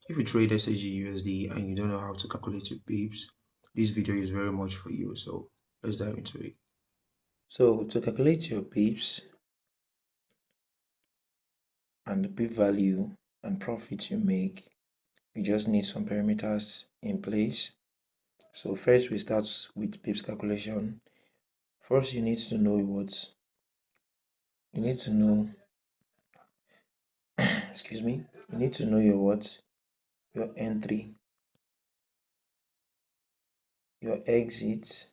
If you trade XAGUSD and you don't know how to calculate your pips, this video is very much for you. So let's dive into it. So to calculate your pips and the pip value and profit you make, you just need some parameters in place. So first we start with pips calculation. First you need to know excuse me, you need to know your entry, your exit,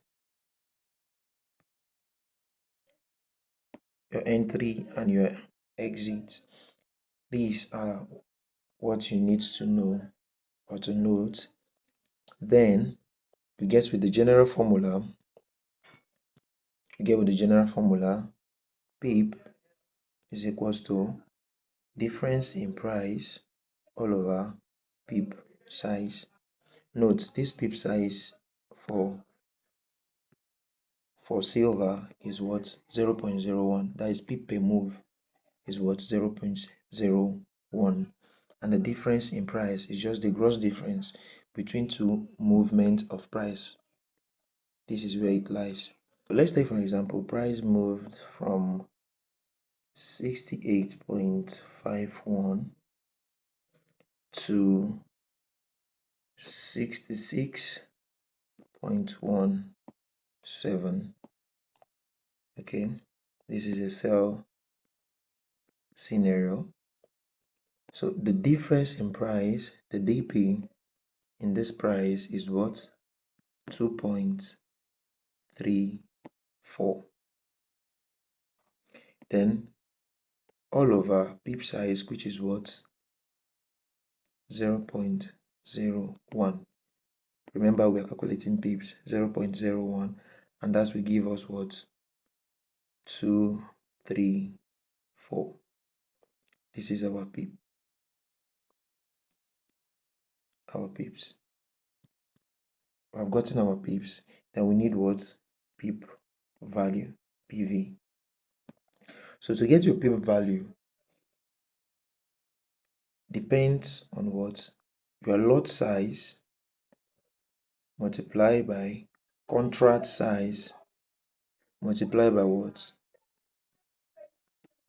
your entry and your exit. These are what you need to know or to note. Then you get with the general formula. Pip is equals to difference in price all over pip size. Note this pip size for silver is what 0.01. That is pip per move is what 0.01, and the difference in price is just the gross difference between two movements of price. This is where it lies. So let's take for example, price moved from 68.51 to 66.17. Okay, this is a sell scenario. So the difference in price, the DP in this price is what? 2.34. Then all over pip size, which is what? 0.01. Remember, we are calculating pips, 0.01, and that will give us what? 234. This is our pips. We have gotten our pips. Then we need what? Pip value, PV. So to get your pip value depends on what? Your lot size multiplied by contract size multiplied by what?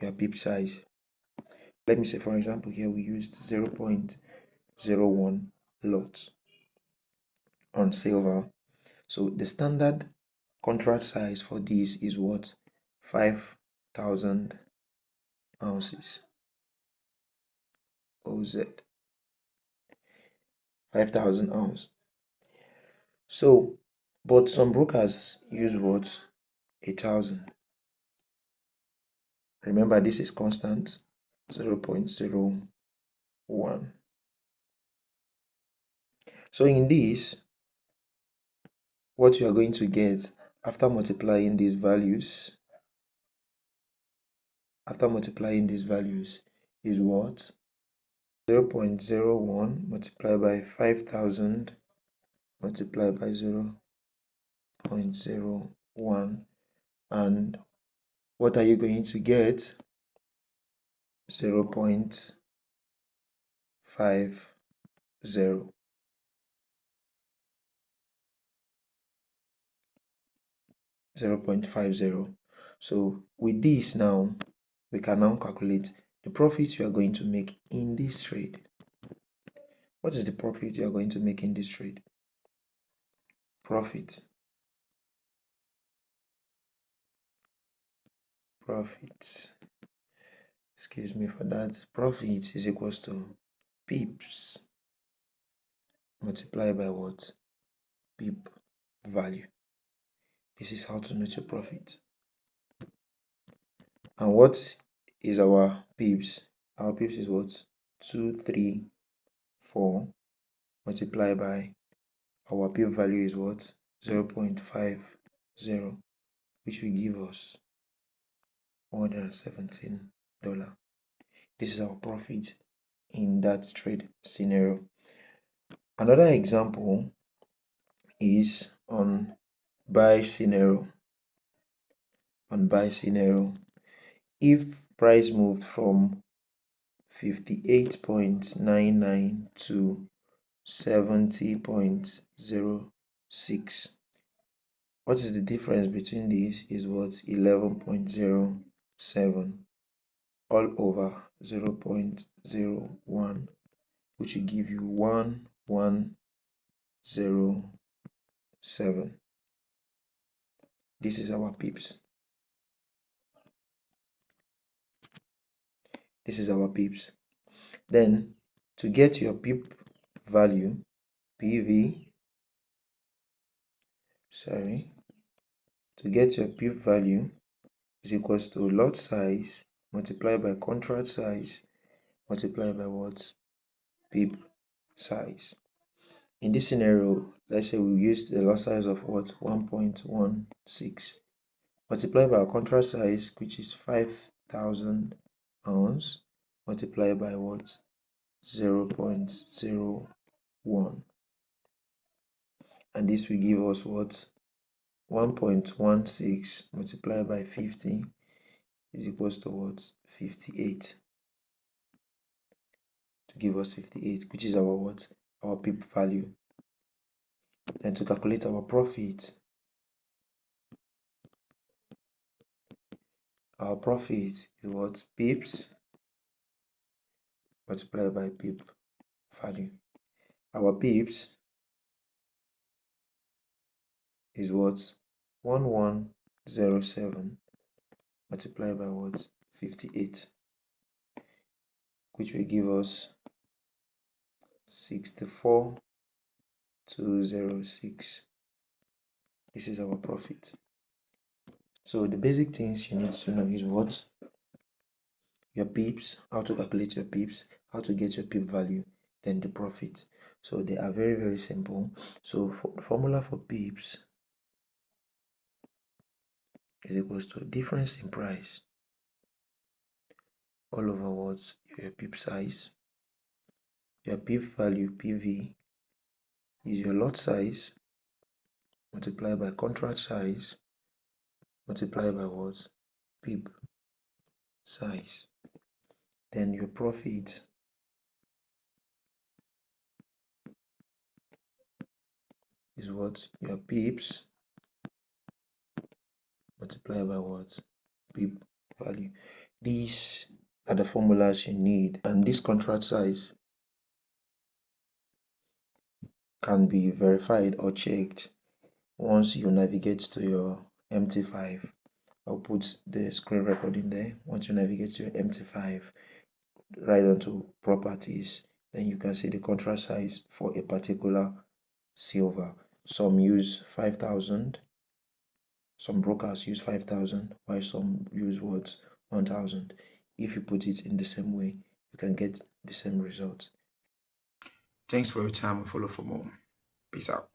Your pip size. Let me say, for example, here we used 0.01 lot on silver. So the standard contract size for this is what? 5,000 ounces. OZ. 5,000 ounces. So, but some brokers use what? 1,000. Remember, this is constant, 0.01. So in this, what you are going to get after multiplying these values, is what? 0.01 multiplied by 5,000 multiplied by 0.01, and what are you going to get? 0.50. 0.50. So with this now, we can now calculate the profit you are going to make in this trade. What is the profit you are going to make in this trade? Profit. Excuse me for that. Profit is equals to pips multiplied by what? Pip value. This is how to note your profit. And what is our pips? Our pips is what? 234 multiplied by our pip value is what? 0.50, which will give us $117. This is our profit in that trade scenario. Another example is on buy scenario. If price moved from 58.99 to 70.06. What is the difference between these is what? 11.07 all over 0.01, which will give you 1107. This is our pips. This is our pips. Then to get your pip value, PV, to get your pip value is equals to lot size multiplied by contract size multiplied by what? Pip size. In this scenario, let's say we used a lot size of what? 1.16 multiplied by our contract size, which is 5,000 ounce, multiplied by what? 0.01, and this will give us what? 1.16 multiplied by 50 is equals to what? 58, to give us 58, which is our what? Our pip value. Then to calculate our profit, is what? Pips multiplied by pip value. Our pips is what? 1107 multiplied by what? 58, which will give us 64,206. This is our profit. So the basic things you need to know is what? Your pips, how to calculate your pips, how to get your pip value, then the profit. So they are very, very simple. So the formula for pips is equals to difference in price all over what? Your pip size. Your pip value, PV, is your lot size multiplied by contract size multiplied by what? Pip size. Then your profit is what? Your pips multiplied by what? Pip value. These are the formulas you need, and this contract size can be verified or checked once you navigate to your MT5. I'll put the screen recording there. Once you navigate to your MT5, right onto properties, then you can see the contract size for a particular silver. Some use 5,000, some brokers use 5,000, while some use what? 1,000. If you put it in the same way, you can get the same result. Thanks for your time and follow for more. Peace out.